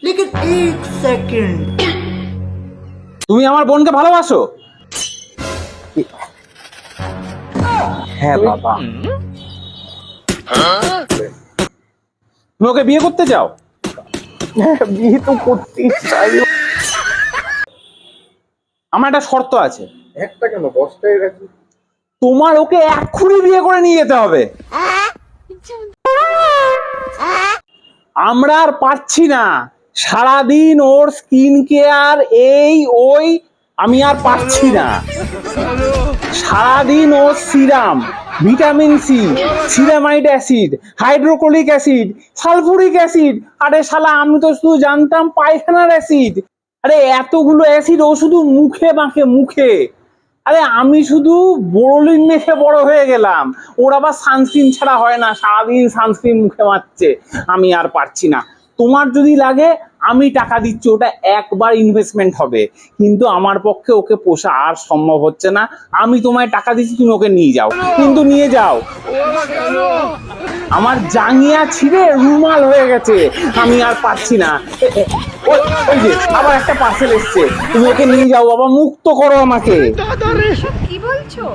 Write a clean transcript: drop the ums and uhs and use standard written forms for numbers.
लेकिन एक सेकंड। তুমি আমার বোনকে ভালোবাসো? হ্যাঁ বাবা। তুমি ওকে বিয়ে করতে চাও? হ্যাঁ, বিয়ে তো করতেই চাই। আমার একটা শর্ত আছে। একটা কেন, 10টাই রাখি। তোমার ওকে এক্ষুনি বিয়ে করে নিয়ে যেতে হবে। আমরা আর পারছি না, সারাদিন ওর স্কিন কেয়ার এই ওই, আমি আর পারছি না। সারাদিন ওর serum, vitamin C, ceramide acid, hydrochloric acid, sulphuric acid. আরে শালা, আমি তো শুধু জানতাম পায়খানার অ্যাসিড। আরে এতগুলো অ্যাসিড ও শুধু মুখে মাখে, মুখে। আরে আমি শুধু বোরোলিন মেখে বড় হয়ে গেলাম, ওর আবার সানস্ক্রিন ছাড়া হয় না, সারাদিন সানস্ক্রিন মুখে মারছে। আমি আর পারছি না। তোমার যদি লাগে আমি টাকা দিচ্ছি, ওটা একবার ইনভেস্টমেন্ট হবে, কিন্তু আমার পক্ষে ওকে পোষা আর সম্ভব হচ্ছে না। আমি তোমায় টাকা দিচ্ছি, তুমি ওকে নিয়ে যাও, কিন্তু নিয়ে যাও। আমার জাঙ্গিয়া ছিঁড়ে রুমাল হয়ে গেছে, আমি আর পারছি না। ওই যে আবার একটা পার্সেল এসছে, তুমি ওকে নিয়ে যাও বাবা, মুক্ত করো আমাকে। কি বলছো?